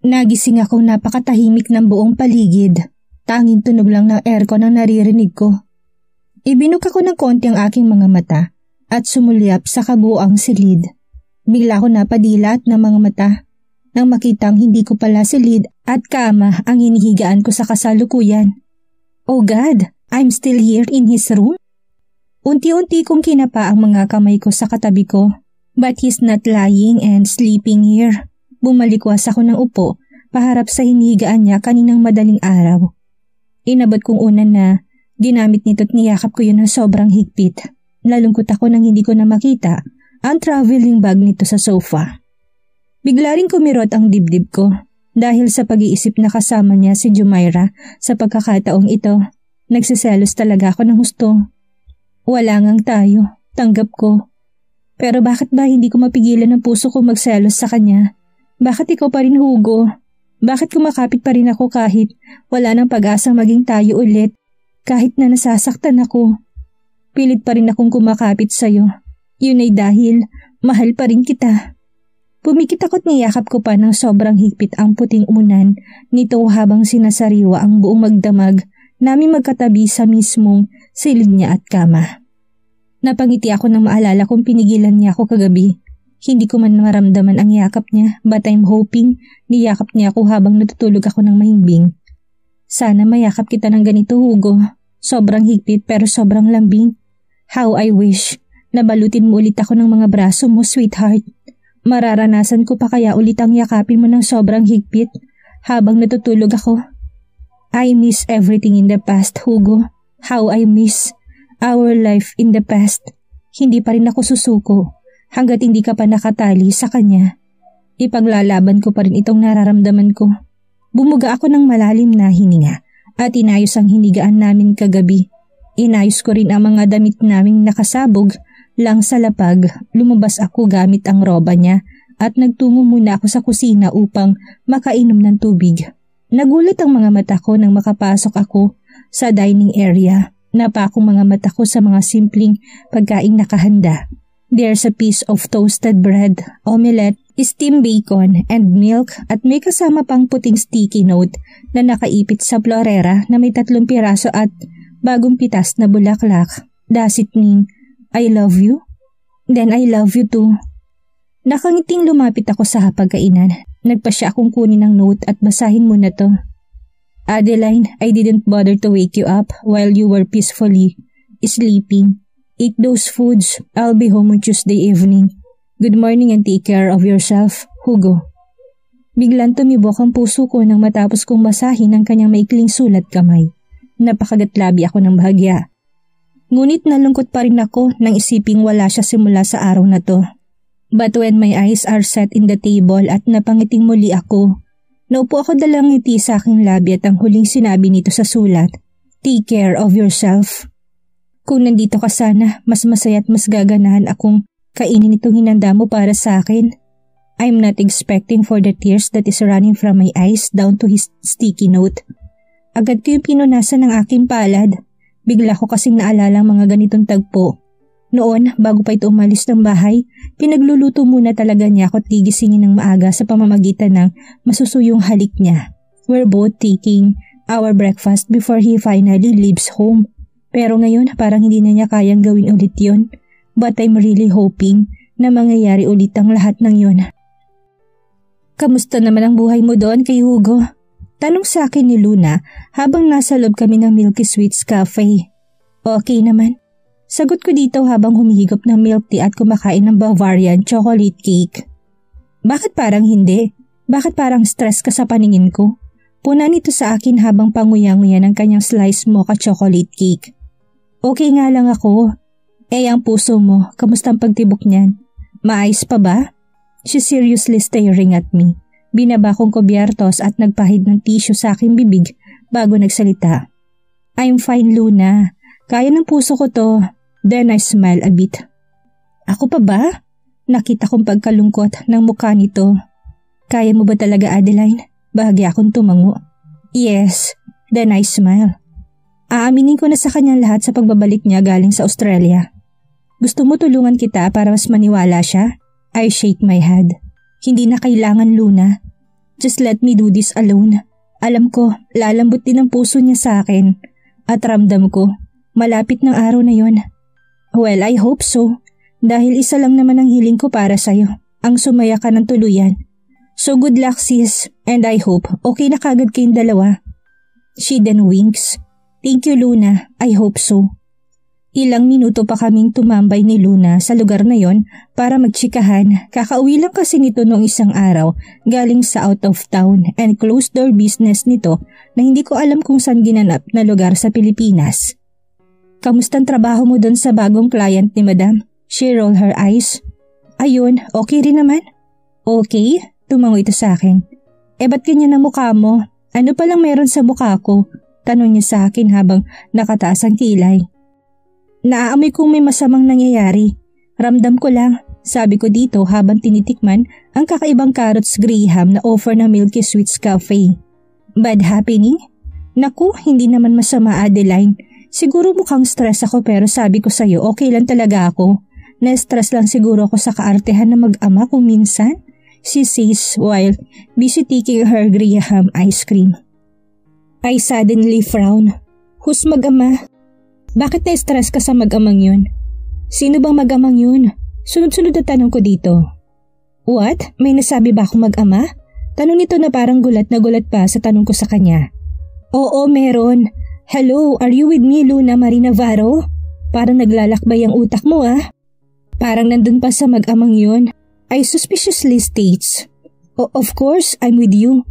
Nagising akong napakatahimik ng buong paligid. Tanging tunog lang ng aircon ang naririnig ko. Ibinuk ako ng konti ang aking mga mata at sumulyap sa kabuuang silid. Bigla ko napadilat ng mga mata nang makitang hindi ko pala silid at kama ang hinihigaan ko sa kasalukuyan. Oh God, I'm still here in his room? Unti-unti kong kinapa ang mga kamay ko sa katabi ko, but he's not lying and sleeping here. Bumalikwas ako ng upo paharap sa hinihigaan niya kaninang madaling araw. Inabot kong unan na ginamit nito't niyakap ko yun ng sobrang higpit. Nalungkot ako nang hindi ko na makita ang traveling bag nito sa sofa. Bigla rin kumirot ang dibdib ko dahil sa pag-iisip na kasama niya si Jumaira sa pagkakataong ito. Nagsiselos talaga ako ng husto. Wala ngang tayo, tanggap ko. Pero bakit ba hindi ko mapigilan ang puso ko magselos sa kanya? Bakit ikaw pa rin, Hugo? Bakit kumakapit pa rin ako kahit wala nang pag-asang maging tayo ulit? Kahit na nasasaktan ako. Pilit pa rin akong kumakapit sa'yo. Yun ay dahil mahal pa rin kita. Pumikit ako't niyakap ko pa ng sobrang higpit ang puting unan nito habang sinasariwa ang buong magdamag namin magkatabi sa mismong silid niya at kama. Napangiti ako nang maalala kong pinigilan niya ako kagabi. Hindi ko man maramdaman ang yakap niya, but I'm hoping niyakap niya ako habang natutulog ako ng mahimbing. Sana mayakap kita ng ganito, Hugo. Sobrang higpit pero sobrang lambing. How I wish na balutin mo ulit ako ng mga braso mo, sweetheart. Mararanasan ko pa kaya ulit ang yakapin mo ng sobrang higpit habang natutulog ako. I miss everything in the past, Hugo. How I miss our life in the past. Hindi pa rin ako susuko hanggat hindi ka pa nakatali sa kanya. Ipaglalaban ko pa rin itong nararamdaman ko. Bumuga ako ng malalim na hininga at inayos ang hinigaan namin kagabi. Inayos ko rin ang mga damit naming nakasabog lang sa lapag. Lumabas ako gamit ang roba niya at nagtungo muna ako sa kusina upang makainom ng tubig. Nagulat ang mga mata ko nang makapasok ako sa dining area. Napakong mga mata ko sa mga simpleng pagkaing nakahanda. There's a piece of toasted bread, omelette, steamed bacon, and milk at may kasama pang puting sticky note na nakaipit sa florera na may 3 piraso at bagong pitas na bulaklak. Does it mean I love you? Then I love you too. Nakangiting lumapit ako sa hapagkainan. Nagpasya akong kunin ang note at basahin mo na to. Adeline, I didn't bother to wake you up while you were peacefully sleeping. Eat those foods. I'll be home on Tuesday evening. Good morning and take care of yourself, Hugo. Biglang tumibok ang puso ko nang matapos kong basahin ang kanyang maikling sulat kamay. Napakagatlabi ako ng bahagya. Ngunit nalungkot pa rin ako nang isiping wala siya simula sa araw na to. But when my eyes are set in the table at napangiting muli ako, naupo ako dalang ngiti sa aking labi at ang huling sinabi nito sa sulat, take care of yourself. Kung nandito ka sana, mas masaya at mas gaganahan akong kainin itong hinanda mo para sa akin. I'm not expecting for the tears that is running from my eyes down to his sticky note. Agad ko yung pinunasan ng aking palad. Bigla ko kasing naalala ang mga ganitong tagpo. Noon, bago pa ito umalis ng bahay, pinagluluto muna talaga niya ako at gigisingin ng maaga sa pamamagitan ng masusuyong halik niya. We're both taking our breakfast before he finally leaves home. Pero ngayon parang hindi na niya kayang gawin ulit yun. But I'm really hoping na mangyayari ulit ang lahat ng yun. Kamusta naman ang buhay mo doon kay Hugo? Tanong sa akin ni Luna habang nasa loob kami ng Milky Sweets Cafe. Okay naman. Sagot ko dito habang humihigop ng milk tea at kumakain ng Bavarian chocolate cake. Bakit parang hindi? Bakit parang stress ka sa paningin ko? Puna nito sa akin habang panguya-nguya ng kanyang slice mocha chocolate cake. Okay nga lang ako. Ang puso mo, kamusta ang pagtibok niyan? Maayos pa ba? She's seriously staring at me. Binaba kong kubyertos at nagpahid ng tissue sa aking bibig bago nagsalita. I'm fine, Luna. Kaya ng puso ko to. Then I smile a bit. Ako pa ba? Nakita kong pagkalungkot ng mukha nito. Kaya mo ba talaga, Adeline? Bahagi akong tumango. Yes. Then I smile. Aaminin ko na sa kanyang lahat sa pagbabalik niya galing sa Australia. Gusto mo tulungan kita para mas maniwala siya? I shake my head. Hindi na kailangan, Luna. Just let me do this alone. Alam ko, lalambot din ang puso niya sa akin. At ramdam ko, malapit ng araw na yon. Well, I hope so. Dahil isa lang naman ang hiling ko para sa'yo. Ang sumaya ka ng tuluyan. So good luck sis, and I hope okay na kagad kayong dalawa. She then winks. Thank you Luna, I hope so. Ilang minuto pa kaming tumambay ni Luna sa lugar na yon para magtsikahan. Kakauwi lang kasi nito noong isang araw galing sa out of town and closed door business nito na hindi ko alam kung saan ginanap na lugar sa Pilipinas. Kamustang trabaho mo doon sa bagong client ni Madam? She rolled her eyes. Ayun, okay rin naman. Okay? Tumango ito sa akin. Ba't ganyan ang mukha mo? Ano palang meron sa mukha ko? Tanong niya sa akin habang nakataas ang kilay. Naaamoy kong may masamang nangyayari. Ramdam ko lang, sabi ko dito habang tinitikman ang kakaibang carrots graham na offer ng Milky Sweets Cafe. Bad happening? Naku, hindi naman masama Adeline. Siguro mukhang stress ako pero sabi ko sa'yo okay lang talaga ako. Na-stress lang siguro ako sa kaartehan na mag-ama kung minsan. She says while busy taking her graham ice cream. I suddenly frown. Who's mag-ama? Bakit na-stress ka sa mag-amang yun? Sino bang mag-amang yun? Sunod-sunod na tanong ko dito. What? May nasabi ba akong mag-ama? Tanong nito na parang gulat na gulat pa sa tanong ko sa kanya. Oo, meron. Hello, are you with me Luna Marie Navarro? Parang naglalakbay ang utak mo ah. Parang nandun pa sa mag-amang yun. I suspiciously states. Of course, I'm with you.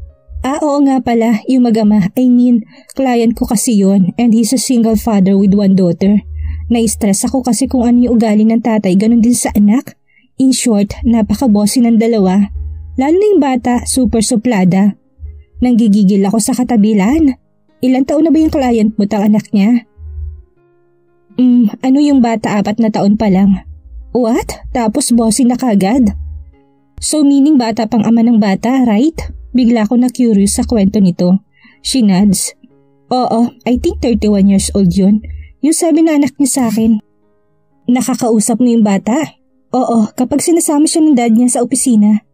Oo nga pala, yung mag-ama, client ko kasi yun and he's a single father with one daughter. Na-stress ako kasi kung ano yung ugali ng tatay, ganun din sa anak. In short, napaka-bossy ng dalawa. Lalo na yung bata, super suplada. Nanggigigil ako sa katabilan. Ilang taon na ba yung client mo tang anak niya? Ano yung bata 4 na taon pa lang? What? Tapos bossy na kagad? So meaning bata pang ama ng bata, right? Bigla ko na curious sa kwento nito. She nods. Oo, I think 31 years old yun. Yung sabi na anak niya sa akin. Nakakausap mo yung bata? Oo, kapag sinasama siya ng dad niya sa opisina.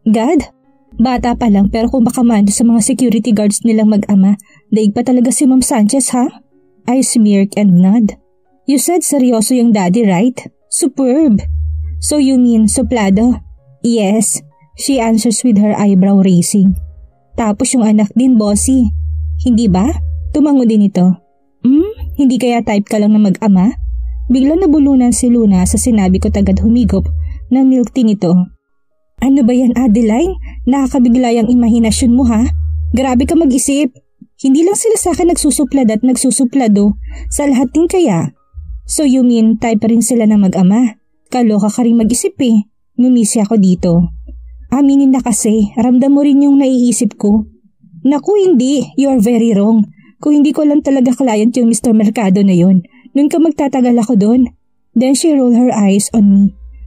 God? Bata pa lang pero kung baka mando sa mga security guards nilang mag-ama, daig pa talaga si Ma'am Sanchez ha? I smirk and nod. You said seryoso yung daddy, right? Superb. So you mean suplado? Yes, she answers with her eyebrow raising. Tapos yung anak din bossy. Hindi ba? Tumango din ito. Hindi kaya type ka lang na mag-ama? Biglang nabulunan si Luna sa sinabi ko tagad humigop ng milk tea nito. Ano ba yan Adeline? Nakakabigla yung imahinasyon mo ha? Grabe ka mag-isip. Hindi lang sila sa akin nagsusuplad at nagsusuplado sa lahat din kaya. So you mean type rin sila na mag-ama? Kaloka ka rin mag-isip eh. Ngumisi ako dito. Aminin na kasi, ramdam mo rin yung naiisip ko. Naku hindi, you are very wrong. Kung hindi ko lang talaga client yung Mr. Mercado na yon, nun ka magtatagal ako doon. Then she rolled her eyes on me.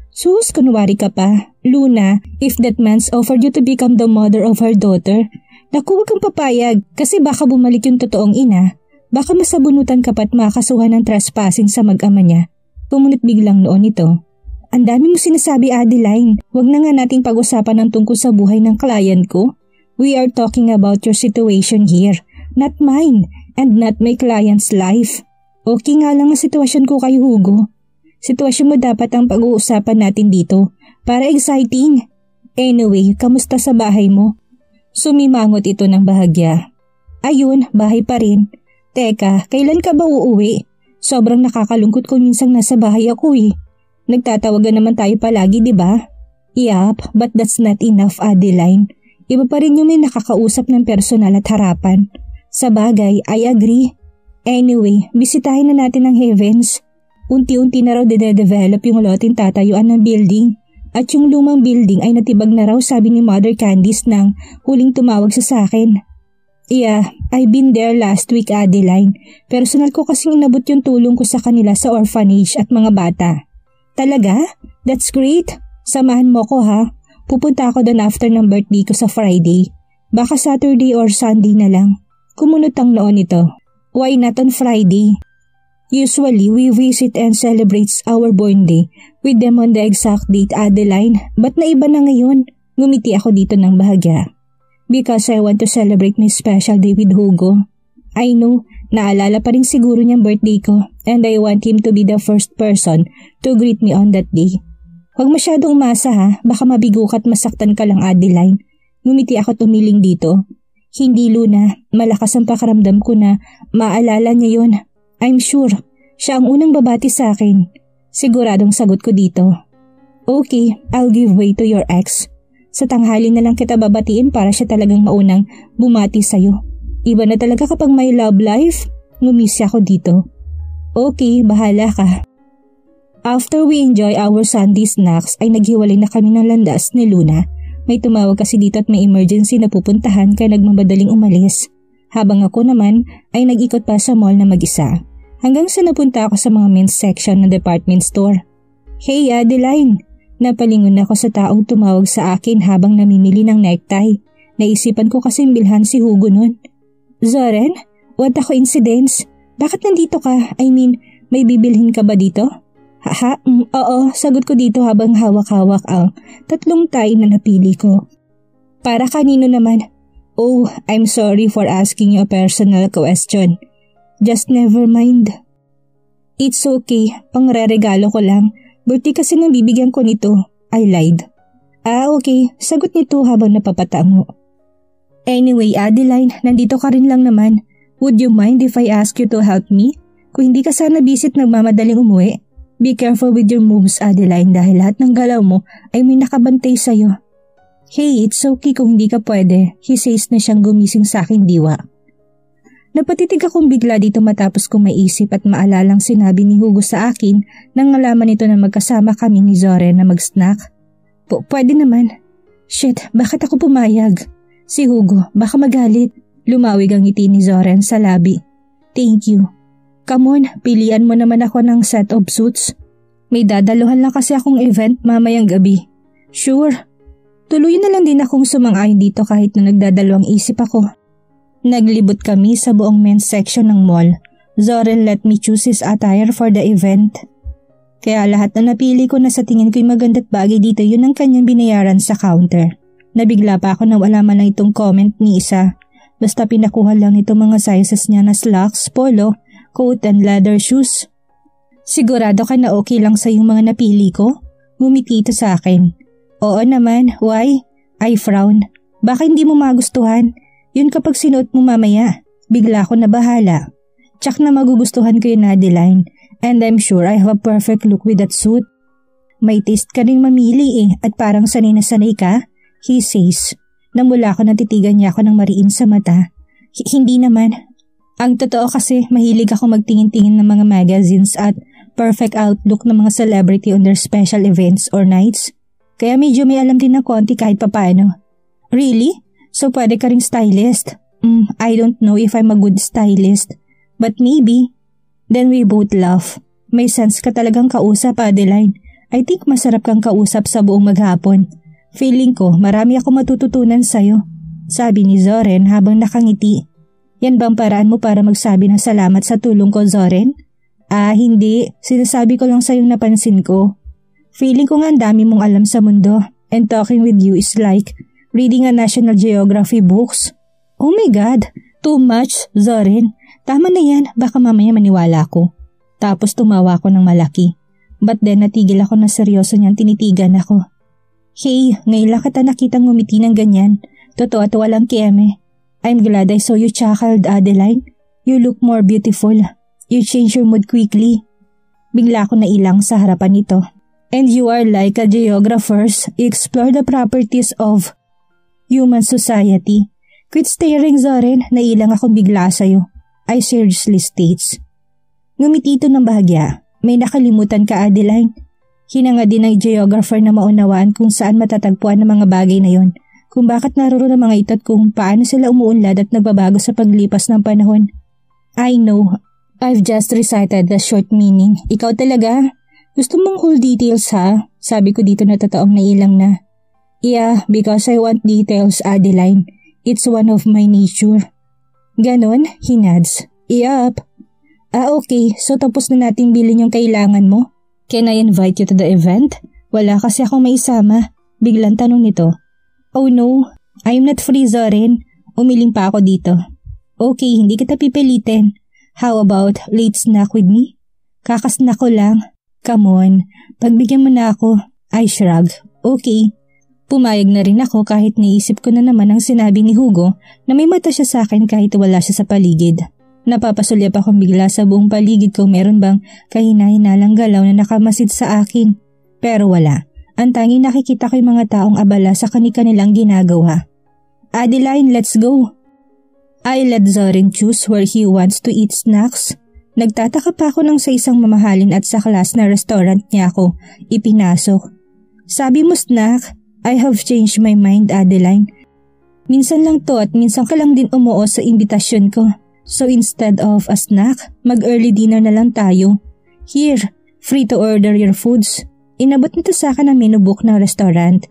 Sus, kunwari ka pa. Luna, if that man's offered you to become the mother of her daughter, naku wag kang papayag kasi baka bumalik yung totoong ina. Baka masabunutan ka pa't makasuhan ng trespassing sa mag-ama niya. Pumunot biglang noon ito. Ang dami mo sinasabi Adeline, wag na nga nating pag-usapan ng tungkol sa buhay ng client ko. We are talking about your situation here, not mine, and not my client's life. Okay nga lang ang sitwasyon ko kay Hugo. Sitwasyon mo dapat ang pag-uusapan natin dito, para exciting. Anyway, kamusta sa bahay mo? Sumimangot ito ng bahagya. Ayun, bahay pa rin. Teka, kailan ka ba uuwi? Sobrang nakakalungkot kung minsang nasa bahay ako eh. Nagtatawagan naman tayo palagi, di ba? Yup, but that's not enough, Adeline. Iba pa rin yung may nakakausap ng personal at harapan. Sa bagay, I agree. Anyway, bisitahin na natin ang Heavens. Unti-unti na raw dede-develop yung loting tatayuan ng building. At yung lumang building ay natibag na raw sabi ni Mother Candice nang huling tumawag sa akin. Yeah, I've been there last week, Adeline. Personal ko kasing inabot yung tulong ko sa kanila sa orphanage at mga bata. Talaga? That's great. Samahan mo ko ha. Pupunta ako doon after ng birthday ko sa Friday. Baka Saturday or Sunday na lang. Kumunot ang noon ito. Why not on Friday? Usually, we visit and celebrate our born day with them on the exact date, Adeline. Ba't na iba na ngayon? Ngumiti ako dito ng bahagya. Because I want to celebrate my special day with Hugo. I know, naalala pa rin siguro niyang birthday ko and I want him to be the first person to greet me on that day. Huwag masyadong umasa ha, baka mabigo ka't masaktan ka lang, Adeline. Ngumiti ako tumiling dito. Hindi, Luna, malakas ang pakaramdam ko na maalala niya yun. I'm sure, siya ang unang babati sa akin. Siguradong sagot ko dito. Okay, I'll give way to your ex. Sa tanghali na lang kita babatiin para siya talagang maunang bumati sa'yo. Iba na talaga kapag may love life. Ngumisi ako dito. Okay, bahala ka. After we enjoy our Sunday snacks ay naghiwalay na kami ng landas ni Luna. May tumawag kasi dito at may emergency na pupuntahan kaya nagmamadaling umalis. Habang ako naman ay nag-ikot pa sa mall na mag-isa. Hanggang sa napunta ako sa mga men's section ng department store. Hey Adeline! Napalingon ako sa taong tumawag sa akin habang namimili ng necktie. Naisipan ko kasi bilhan si Hugo nun. Zoren? What a coincidence? Bakit nandito ka? I mean, may bibilhin ka ba dito? Oo, sagot ko dito habang hawak-hawak ang 3 tie na napili ko. Para kanino naman? Oh, I'm sorry for asking you a personal question. Just never mind. It's okay, pangre-regalo ko lang. Birthday kasi nang bibigyan ko nito. I lied. Okay, sagot nito habang napapatango. Anyway, Adeline, nandito ka rin lang naman. Would you mind if I ask you to help me? Kung hindi ka sana visit nagmamadaling umuwi. Be careful with your moves, Adeline, dahil lahat ng galaw mo ay may nakabantay sa'yo. Hey, it's okay kung hindi ka pwede. He says na siyang gumising sa aking diwa. Napatitig akong bigla dito matapos kong maisip at maalalang sinabi ni Hugo sa akin nang nalaman nito na magkasama kami ni Zoren na mag-snack. Pwede naman. Shit, bakit ako pumayag? Si Hugo, baka magalit. Lumawig ang ngiti ni Zoren sa labi. Thank you. Come on, pilian mo naman ako ng set of suits. May dadaluhan lang kasi akong event mamayang gabi. Sure. Tuloy na lang din akong sumang-ayon dito kahit na nagdadalawang isip ako. Naglibot kami sa buong men's section ng mall. Zoren let me choose his attire for the event. Kaya lahat na napili ko na sa tingin ko'y maganda't bagay dito yun ang kanyang binayaran sa counter. Nabigla pa ako na wala man lang itong comment ni isa. Basta pinakuha lang itong mga sizes niya na slacks, polo, coat and leather shoes. Sigurado ka na okay lang sa yung mga napili ko? Ngumiti ito sa akin. Oo naman, why? I frown. Baka hindi mo magustuhan. Yun kapag sinuot mo mamaya. Bigla ko na bahala. Tsak na magugustuhan ko yun, Adeline. And I'm sure I have a perfect look with that suit. May taste ka rin mamili at parang sanay na sanay ka, he says. Namula ko natitigan niya ako ng mariin sa mata. Hindi naman. Ang totoo kasi mahilig ako magtingin-tingin ng mga magazines at perfect outlook ng mga celebrity on their special events or nights. Kaya medyo may alam din ng konti kahit papaano. Really? So pwede ka ring stylist? I don't know if I'm a good stylist. But maybe. Then we both laugh. May sense ka talagang kausap, Adeline. I think masarap kang kausap sa buong maghapon. Feeling ko marami ako matututunan sa'yo. Sabi ni Zoren habang nakangiti. Yan bang paraan mo para magsabi ng salamat sa tulong ko, Zoren? Hindi. Sinasabi ko lang sa'yong napansin ko. Feeling ko nga ang dami mong alam sa mundo. And talking with you is like reading a National Geography books. Oh my God! Too much, Zoren. Tama na yan, baka mamaya maniwala ko. Tapos tumawa ako ng malaki. But then natigil ako na seryoso niyang tinitigan ako. Hey, ngayon lang kita nakitang ngumiti ng ganyan. Totoo at walang kieme. I'm glad I saw you chuckled, Adeline. You look more beautiful. You change your mood quickly. Bigla ako nailang sa harapan nito. And you are like a geographers. You explore the properties of human society. Quit staring, Zoren. Nailang akong bigla sa'yo. I seriously states. Ngumiti ito ng bahagya. May nakalimutan ka, Adeline. Hinanga din ng geographer na maunawaan kung saan matatagpuan ang mga bagay na yon. Kung bakit naroon ang mga ito at kung paano sila umuunlad at nagbabago sa paglipas ng panahon. I know. I've just recited the short meaning. Ikaw talaga? Gusto mong whole details ha? Sabi ko dito na totoong nailang na. Yeah, because I want details, Adeline. It's one of my nature. Ganon? He nods. Yup. Okay. So tapos na nating bilhin yung kailangan mo? Can I invite you to the event? Wala kasi akong maisama. Biglang tanong nito. Oh no, I'm not free, Zoren. Umiling pa ako dito. Okay, hindi kita pipilitin. How about late snack with me? Kakasnack ko lang. Come on, pagbigyan mo na ako. I shrug. Okay. Pumayag na rin ako kahit naisip ko na naman ang sinabi ni Hugo na may mata siya sa akin kahit wala siya sa paligid. Napapasulyap akong bigla sa buong paligid kung meron bang kahina-hinalang galaw na nakamasid sa akin. Pero wala. Ang tanging nakikita ko yung mga taong abala sa kani-kanilang ginagawa. Adeline, let's go! I let Zoren choose where he wants to eat snacks. Nagtataka pa ako nang sa isang mamahalin at sa class na restaurant niya ako ipinasok. Sabi mo snack, I have changed my mind, Adeline. Minsan lang to at minsan ka lang din umuo sa imbitasyon ko. So instead of a snack, mag-early dinner na lang tayo. Here, free to order your foods. Inabot nito sa akin ang menu book ng restaurant.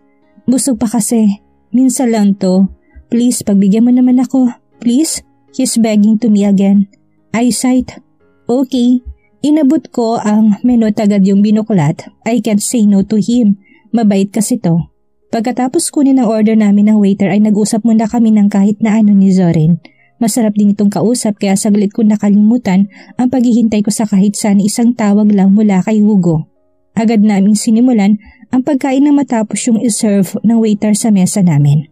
Busog pa kasi. Minsan lang to. Please, pagbigyan mo naman ako. Please? He's begging to me again. Eyesight. Okay. Inabot ko ang menu tagad yung binuklat. I can't say no to him. Mabait kasi to. Pagkatapos kunin ang order namin ng waiter ay nag-usap muna kami ng kahit na ano ni Zoren. Masarap din itong kausap kaya saglit ko nakalimutan ang paghihintay ko sa kahit saan isang tawag lang mula kay Hugo. Agad naming sinimulan ang pagkain na matapos yung iserve ng waiter sa mesa namin.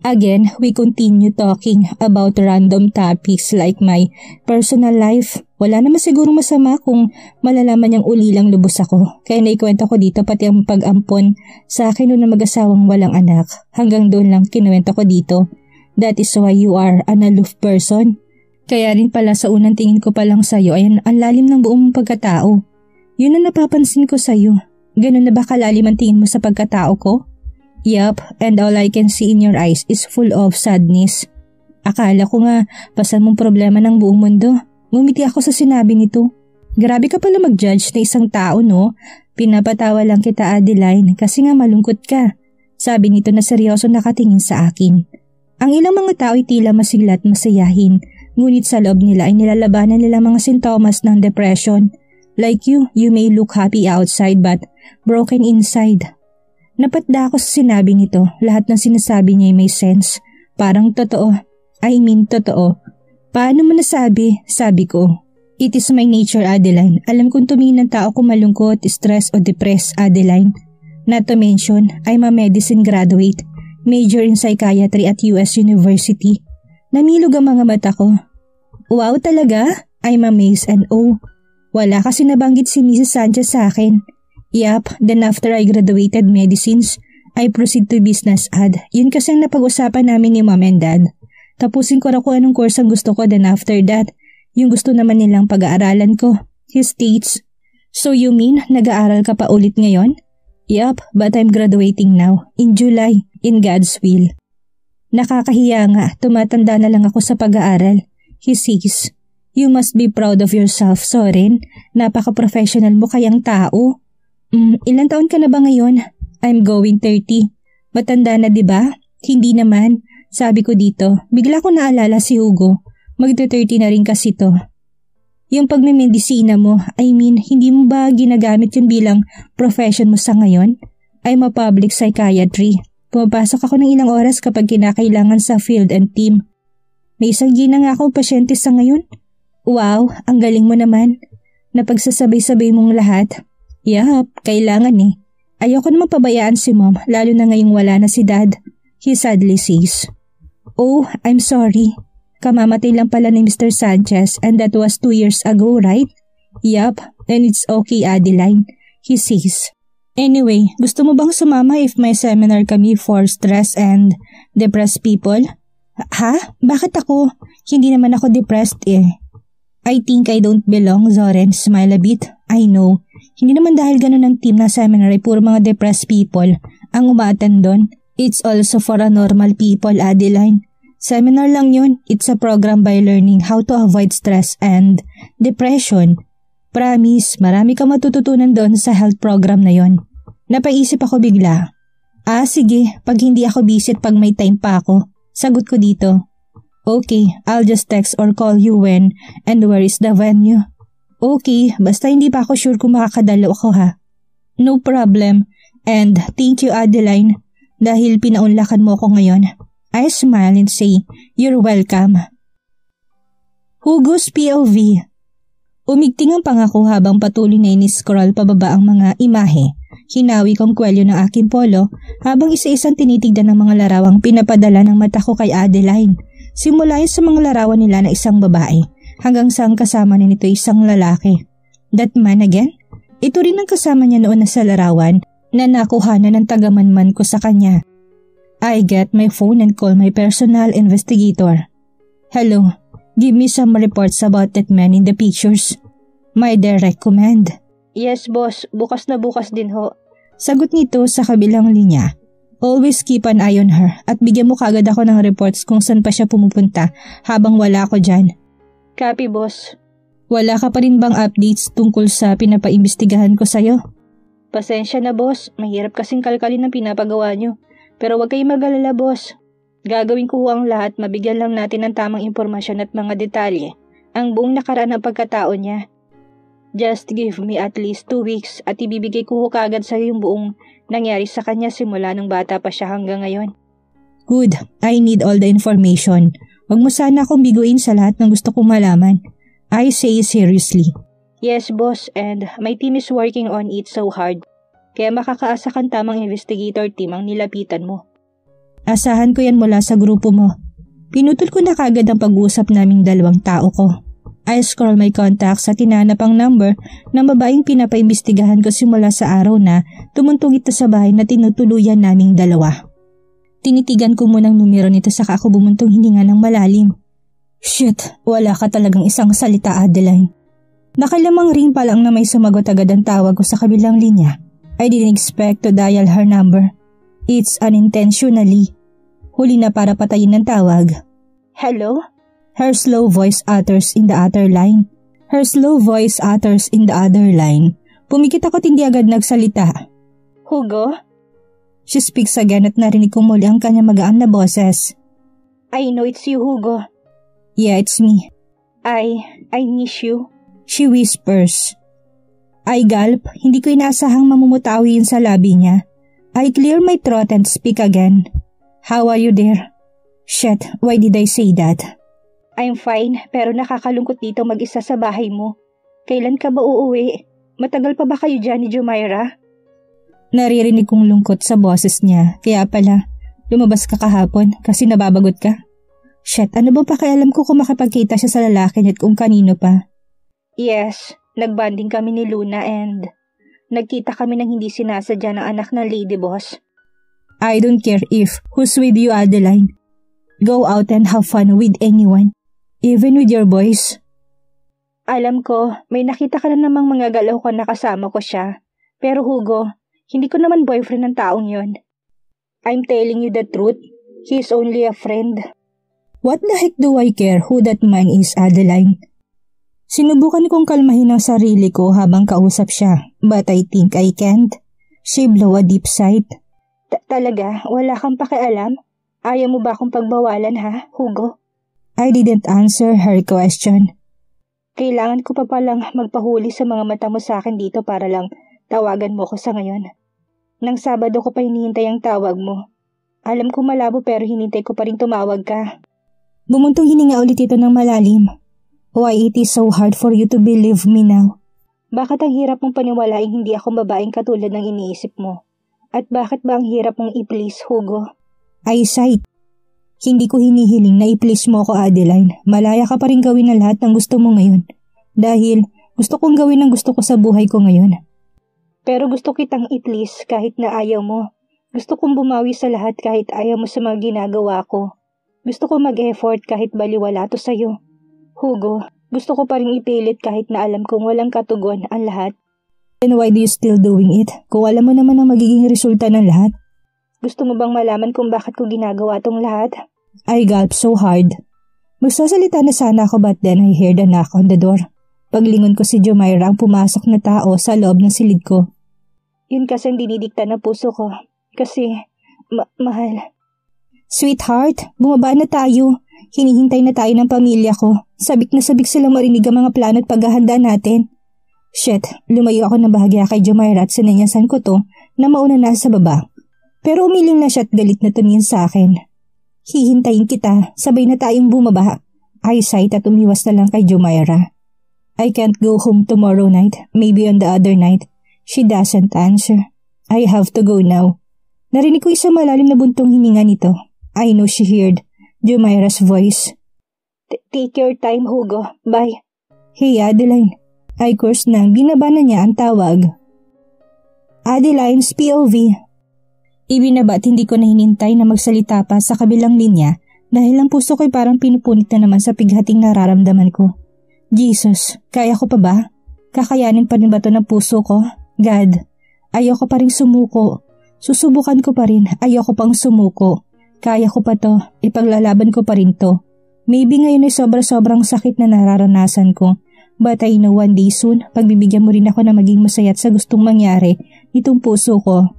Again, we continue talking about random topics like my personal life. Wala naman siguro masama kung malalaman niyang ulilang lubos ako. Kaya naikwento ko dito pati ang pag-ampon sa akin noon na mag-asawang walang anak. Hanggang doon lang kinuwento ko dito. That is why you are an aloof person. Kaya rin pala sa unang tingin ko pa lang sa'yo ay ang lalim ng buong pagkatao. Yun ang napapansin ko sa'yo. Ganun na ba kalalim ang tingin mo sa pagkatao ko? Yup, and all I can see in your eyes is full of sadness. Akala ko nga, pasan mong problema ng buong mundo. Ngumiti ako sa sinabi nito. Grabe ka pala mag-judge na isang tao, no? Pinapatawa lang kita, Adeline, kasi nga malungkot ka. Sabi nito na seryoso nakatingin sa akin. Ang ilang mga tao ay tila masigla at masayahin, ngunit sa loob nila ay nilalabanan nila mga sintomas ng depression. Like you may look happy outside but broken inside. Napatda ako sa sinabi nito. Lahat ng sinasabi niya ay may sense. Parang totoo. I mean totoo. Paano mo nasabi? Sabi ko. It is my nature, Adeline. Alam kong tumingin ng tao kung malungkot, stress o depressed, Adeline. Not to mention, I'm a medicine graduate. Major in psychiatry at US University. Namilog ang mga mata ko. Wow talaga? I'm amazed and wala kasi nabanggit si Mrs. Sanchez sa akin. Yup, then after I graduated medicines, I proceed to business ad. Yun kasi ang napag-usapan namin ni Mom and Dad. Tapusin ko na kung anong course ang gusto ko, then after that, yung gusto naman nilang pag-aaralan ko. He states, so you mean nag-aaral ka pa ulit ngayon? Yup, but I'm graduating now, in July, in God's will. Nakakahiya nga, tumatanda na lang ako sa pag-aaral. He says, you must be proud of yourself, Zoren. Napaka-professional mo kayang tao. Ilan taon ka na ba ngayon? I'm going 30. Matanda na, 'di ba? Hindi naman. Sabi ko dito, bigla ko naalala si Hugo. Magte-30 na rin kasi to. Yung pagmemedisina mo, I mean, hindi mo ba ginagamit yun bilang profession mo sa ngayon? I'm a public psychiatry. Pumapasok ako ng ilang oras kapag kinakailangan sa field and team. May isang gina nga akong pasyente sa ngayon. Wow, ang galing mo naman. Napagsasabay-sabay mong lahat. Yup, kailangan eh. Ayoko naman pabayaan si Mom, lalo na ngayong wala na si Dad. He sadly says, oh, I'm sorry. Kamamatay lang pala ni Mr. Sanchez and that was 2 years ago, right? Yup, and it's okay, Adeline. He says, anyway, gusto mo bang sumama if may seminar kami for stress and depressed people? Ha? Bakit ako? Hindi naman ako depressed eh. I think I don't belong, Zoren. Smile a bit. I know. Hindi naman dahil ganun ang team na seminar ay puro mga depressed people ang umatan doon. It's also for a normal people, Adeline. Seminar lang yun. It's a program by learning how to avoid stress and depression. Promise, marami kang matututunan doon sa health program na yon. Napaisip ako bigla. Sige, pag hindi ako busy at pag may time pa ako, sagot ko dito. Okay, I'll just text or call you when and where is the venue. Okay, basta hindi pa ako sure kung makakadalo ako ha. No problem. And thank you, Adeline, dahil pinaunlakan mo ako ngayon. I smile and say, "You're welcome." Hugo's POV. Umigting ang pangako habang patuloy na iniscroll pababa ang mga imahe. Hinawi kong kwelyo ng aking polo habang isa-isang tinitignan ng mga larawang pinapadala ng mata ko kay Adeline. Simula sa mga larawan nila na isang babae hanggang sa ang kasama nito isang lalaki. That man again? Ito rin ang kasama niya noon na sa larawan na nakuha na ng tagamanman ko sa kanya. I get my phone and call my personal investigator. "Hello, give me some reports about that man in the pictures." My direct command. "Yes boss, bukas na bukas din ho." Sagot nito sa kabilang linya. "Always keep an eye on her at bigyan mo kagad ako ng reports kung saan pa siya pumupunta habang wala ako dyan." "Copy boss." "Wala ka pa rin bang updates tungkol sa pinapaimbestigahan ko sa'yo?" "Pasensya na boss, mahirap kasing kalkalin ang pinapagawa nyo. Pero wag kayong mag-alala boss. Gagawin ko ang lahat, mabigyan lang natin ng tamang impormasyon at mga detalye ang buong nakaraan ng pagkatao niya. Just give me at least 2 weeks at ibibigay ko kagad sa yung buong nangyari sa kanya simula nung bata pa siya hanggang ngayon." "Good, I need all the information. Wag mo sana akong biguin sa lahat ng gusto kong malaman." I say seriously. "Yes boss, and my team is working on it so hard. Kaya makakaasa kang tamang investigator team ang nilapitan mo." "Asahan ko yan mula sa grupo mo." Pinutol ko na kagad ang pag-uusap naming dalawang tao ko. I scroll my contacts at tinanap ang number ng babaeng pinapaimbestigahan ko simula sa araw na tumuntong ito sa bahay na tinutuluyan naming dalawa. Tinitigan ko munang numero nito saka ako bumuntong hininga ng malalim. Shit, wala ka talagang isang salita, Adeline. Nakalamang ring pa lang na may sumagot agad ang tawag ko sa kabilang linya. I didn't expect to dial her number. It's unintentionally. Huli na para patayin ng tawag. "Hello?" Her slow voice utters in the other line. Pumikit ako at hindi agad nagsalita. "Hugo?" She speaks again at narinig ko muli ang kanyang magaan na boses. "I know it's you, Hugo." "Yeah, it's me." I miss you," she whispers. I gulp, hindi ko inaasahang mamumutawi yun sa labi niya. I clear my throat and speak again. "How are you, dear?" Shit, why did I say that? "I'm fine, pero nakakalungkot dito mag-isa sa bahay mo. Kailan ka ba uuwi? Matagal pa ba kayo dyan ni Jumaira?" Naririnig kong lungkot sa boses niya, kaya pala, lumabas ka kahapon kasi nababagot ka. Shit, ano ba pakialam ko kung makapagkita siya sa lalaki niya at kung kanino pa? "Yes. Nagbanding kami ni Luna and nagkita kami ng hindi sinasadya ng anak ng lady boss." "I don't care if who's with you, Adeline. Go out and have fun with anyone, even with your boys." "Alam ko, may nakita ka na namang mga galaw ko na kasama ko siya. Pero Hugo, hindi ko naman boyfriend ng taong yon. I'm telling you the truth, he's only a friend." What the heck do I care who that man is, Adeline? Sinubukan kong kalmahin ang sarili ko habang kausap siya, but I think I can't. She blow a deep sigh. Talaga, wala kang pakialam? Ayaw mo ba akong pagbawalan ha, Hugo?" I didn't answer her question. "Kailangan ko pa palang magpahuli sa mga mata mo sa akin dito para lang tawagan mo ko sa ngayon. Nang Sabado ko pa hinihintay ang tawag mo. Alam ko malabo pero hinintay ko pa rin tumawag ka." Bumuntong hininga ulit ito ng malalim. "Why it is so hard for you to believe me now? Bakit ang hirap mong paniwalaing hindi akong babaeng katulad ng iniisip mo? At bakit ba ang hirap mong i-please, Hugo?" I sighed. Hindi ko hinihiling na i-please mo ako, Adeline. Malaya ka pa rin gawin ang lahat ng gusto mo ngayon. Dahil gusto kong gawin ang gusto ko sa buhay ko ngayon. Pero gusto kitang i-please kahit na ayaw mo. Gusto kong bumawi sa lahat kahit ayaw mo sa mga ginagawa ko. Gusto ko mag-effort kahit baliwala to sa'yo. Hugo, gusto ko pa rin ipilit kahit na alam kong walang katugon ang lahat. Then why do you still doing it? Kung alam mo naman ang magiging resulta ng lahat. Gusto mo bang malaman kung bakit ko ginagawa tong lahat? I gulped so hard. Magsasalita na sana ako but then I heard a knock on the door. Paglingon ko si Jumaira ang pumasok na tao sa loob ng silid ko. Yun kasi ang dinidikta ng puso ko. Kasi, mahal. Sweetheart, bumaba na tayo. Hinihintay na tayo ng pamilya ko. Sabik na sabik silang marinig ang mga plano at paghahanda natin. Shit, lumayo ako ng bahagya kay Jumaira at sinanyasan ko to na mauna na sa baba. Pero umiling na siya at galit na tumingin sa akin. Hihintayin kita, sabay na tayong bumaba. Eyesight at umiwas na lang kay Jumaira. I can't go home tomorrow night, maybe on the other night. She doesn't answer. I have to go now. Narinig ko isang malalim na buntong hininga nito. I know she heard Jumaira's voice. Take your time, Hugo. Bye. Hey, Adeline. I course nang binaba na niya ang tawag. Adeline's POV. Ibinaba at hindi ko na hinintay na magsalita pa sa kabilang linya dahil ang puso ko'y parang pinupunit na naman sa pighating nararamdaman ko. Jesus, kaya ko pa ba? Kakayanin pa rin ba ito ng puso ko? God, ayoko pa rin sumuko. Susubukan ko pa rin, ayoko pang sumuko. Kaya ko pa to, ipaglalaban ko pa rin to. Maybe ngayon ay sobrang sakit na nararanasan ko. But I know one day soon, pagbibigyan mo rin ako na maging masaya at sa gustong mangyari itong puso ko.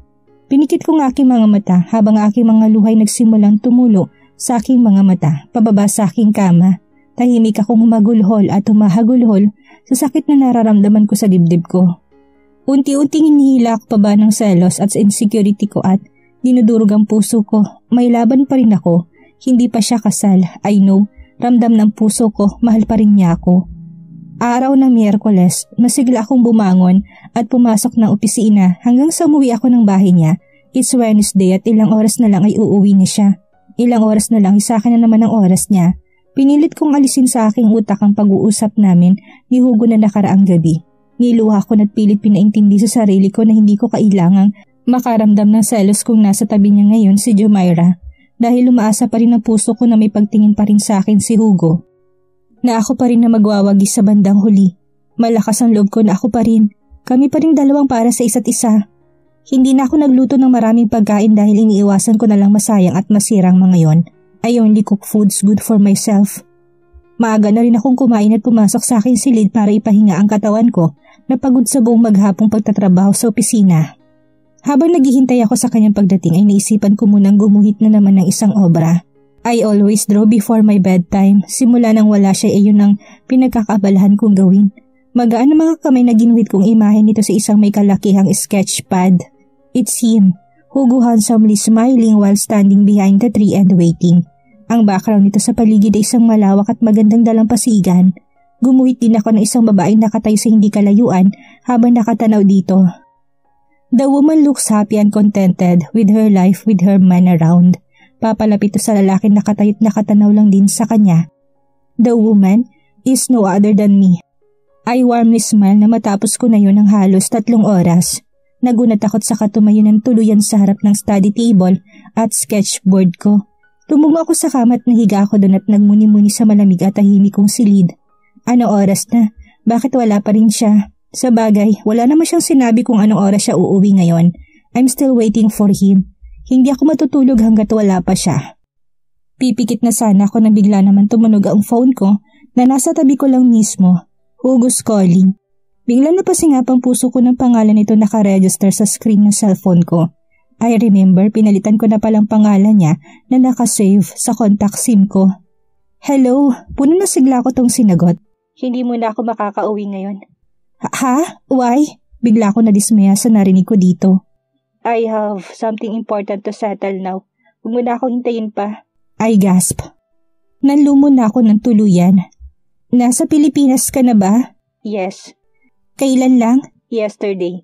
Pinikit ko ang aking mga mata habang aking mga luhay nagsimulang tumulo sa aking mga mata, pababa sa aking kama. Tahimik akong humagulhol at humahagulhol sa sakit na nararamdaman ko sa dibdib ko. Unti-unting hinihila ako pa ba ng selos at sa insecurity ko at dinudurog ang puso ko. May laban pa rin ako, hindi pa siya kasal. I know, ramdam ng puso ko, mahal pa rin niya ako. Araw ng Miyerkules, masigla akong bumangon at pumasok ng opisina hanggang sa umuwi ako ng bahay niya. It's Wednesday at ilang oras na lang ay uuwi na siya. Ilang oras na lang, isa akin na naman ang oras niya. Pinilit kong alisin sa aking utak ang pag-uusap namin ni Hugo na nakaraang gabi. Niluha ko at pilit pinaintindi sa sarili ko na hindi ko kailangang makaramdam ng selos kung nasa tabi niya ngayon si Jumaira dahil umaasa pa rin ang puso ko na may pagtingin pa rin sa akin si Hugo. Na ako pa rin na magwawagi sa bandang huli. Malakas ang loob ko na ako pa rin. Kami pa rin dalawang para sa isa't isa. Hindi na ako nagluto ng maraming pagkain dahil iniiwasan ko na lang masayang at masirang mga yon. I only cook foods good for myself. Maaga na rin akong kumain at pumasok sa aking silid para ipahinga ang katawan ko na pagod sa buong maghapong pagtatrabaho sa opisina. Habang naghihintay ako sa kanyang pagdating ay naisipan ko munang gumuhit na naman ng isang obra. I always draw before my bedtime. Simula nang wala siya ay yun ang pinagkakabalahan kong gawin. Magaan ang mga kamay na ginuhit kong imahe nito sa isang may kalakihang sketch pad. It's him, Hugo handsomely smiling while standing behind the tree and waiting. Ang background nito sa paligid ay isang malawak at magandang dalampasigan. Gumuhit din ako ng isang babaeng nakatayo sa hindi kalayuan habang nakatanaw dito. The woman looks happy and contented with her life with her man around. Papalapit sa lalaking nakatayo at nakatanaw lang din sa kanya. The woman is no other than me. I warmly smile na matapos ko na yun ng halos 3 oras. Nagunat ako sa katumayo ng tuluyan sa harap ng study table at sketchboard ko. Tumungo ako sa kama at nahiga ako doon at nagmuni-muni sa malamig at tahimik kong silid. Ano oras na? Bakit wala pa rin siya? Sa bagay, wala naman siyang sinabi kung anong oras siya uuwi ngayon. I'm still waiting for him. Hindi ako matutulog hanggat wala pa siya. Pipikit na sana ako na bigla naman tumunog ang phone ko na nasa tabi ko lang mismo. Hugo's calling. Bigla napasingapang puso ko ng pangalan nito nakaregister sa screen ng cellphone ko. I remember pinalitan ko na palang pangalan niya na nakasave sa contact SIM ko. Hello, puno na sigla ko tong sinagot. Hindi mo na ako makakauwi ngayon. Ha? Why? Bigla ko nadismaya sa narinig ko dito. I have something important to settle now. Huwag mo na akong hintayin pa. I gasp. Nanlumon na ako ng tuluyan. Nasa Pilipinas ka na ba? Yes. Kailan lang? Yesterday.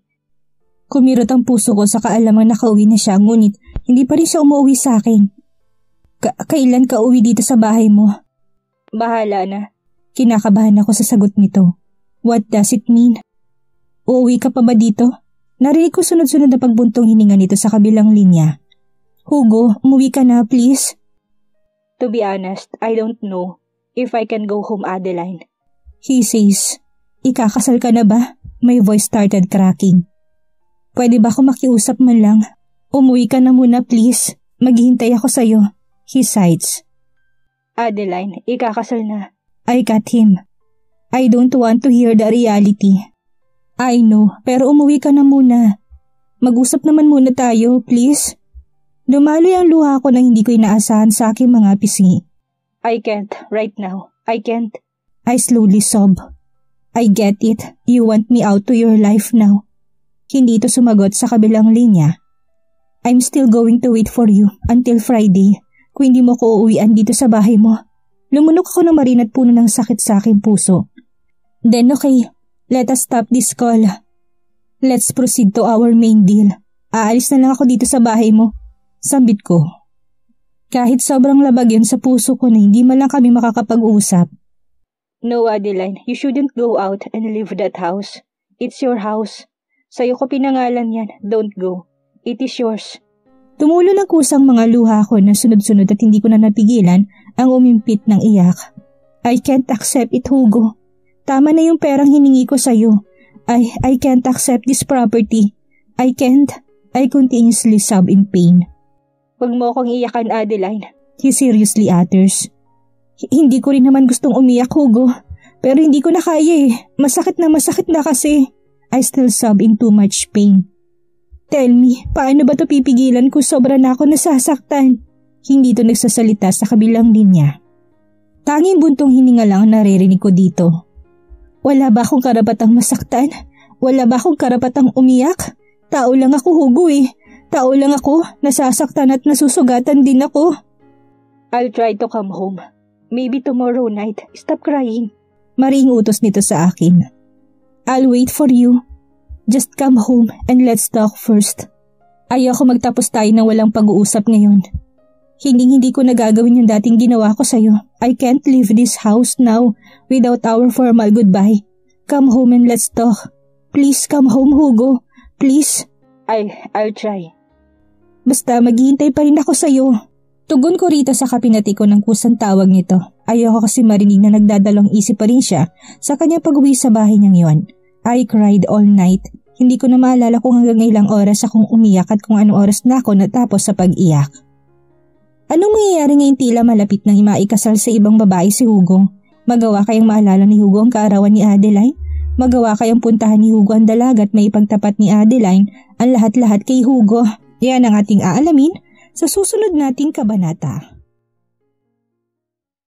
Kumirot ang puso ko sa kaalamang nakauwi na siya ngunit hindi pa rin siya umuwi sa akin. Kailan ka uwi dito sa bahay mo? Bahala na. Kinakabahan ako sa sagot nito. What does it mean? Uuwi ka pa ba dito? Narinig ko sunod-sunod na pagbuntong hininga nito sa kabilang linya. Hugo, umuwi ka na please. To be honest, I don't know if I can go home, Adeline. He says, ikakasal ka na ba? My voice started cracking. Pwede ba ako makiusap man lang? Umuwi ka na muna please. Maghihintay ako sa'yo. He sighs. Adeline, ikakasal na. I got him. I don't want to hear the reality. I know, pero umuwi ka na muna. Mag-usap naman muna tayo, please. Dumaloy ang luha ko na hindi ko inaasahan sa aking mga pisngi. I can't, right now. I can't. I slowly sob. I get it. You want me out to your life now. Hindi ito sumagot sa kabilang linya. I'm still going to wait for you until Friday. kung hindi mo ko uuwian dito sa bahay mo. Lumunok ako ng marinat puno ng sakit sa aking puso. Then okay, let us stop this call. Let's proceed to our main deal. Aalis na lang ako dito sa bahay mo. Sambit ko. Kahit sobrang labag yun sa puso ko na hindi man lang kami makakapag-usap. No, Adeline, you shouldn't go out and leave that house. It's your house. Sa'yo ko pinangalan yan. Don't go. It is yours. Tumulo ng kusang mga luha ko na sunod-sunod at hindi ko na napigilan ang umimpit ng iyak. I can't accept it, Hugo. Tama na yung perang hiningi ko sa'yo. I can't accept this property. I can't. I continuously sob in pain. Huwag mo akong iyakan, Adeline. He seriously utters. Hindi ko rin naman gustong umiyak, Hugo. Pero hindi ko na kaya eh. Masakit na kasi. I still sob in too much pain. Tell me, paano ba to pipigilan kung sobra na ako nasasaktan? Hindi to nagsasalita sa kabilang linya. Tanging buntong hininga lang ang naririnig ko dito. Wala ba akong karapatang masaktan? Wala ba akong karapatang umiyak? Tao lang ako, Hugo eh. Tao lang ako, nasasaktan at nasusugatan din ako. I'll try to come home. Maybe tomorrow night. Stop crying. Maring utos nito sa akin. I'll wait for you. Just come home and let's talk first. Ayoko magtapos tayo ng walang pag-uusap ngayon. Hindi ko nagagawin yung dating ginawa ko sa'yo. I can't leave this house now without our formal goodbye. Come home and let's talk. Please come home, Hugo. Please. I'll try. Basta maghihintay pa rin ako sa'yo. Tugon ko rito sa kapinati ko ng kusang tawag nito. Ayoko kasi marinig na nagdadalawang isip pa rin siya sa kanyang pag-uwi sa bahay niyang yon. I cried all night. Hindi ko na maalala kung hanggang ilang oras akong umiyak at kung anong oras na ako natapos sa pag-iyak. Anong mangyayari ngayon tila malapit nang imaikasal sa ibang babae si Hugo? Magawa kayang maalala ni Hugo ang kaarawan ni Adeline? Magawa kayang puntahan ni Hugo ang dalaga at may ipagtapat ni Adeline ang lahat-lahat kay Hugo? Yan ang ating aalamin sa susunod nating kabanata.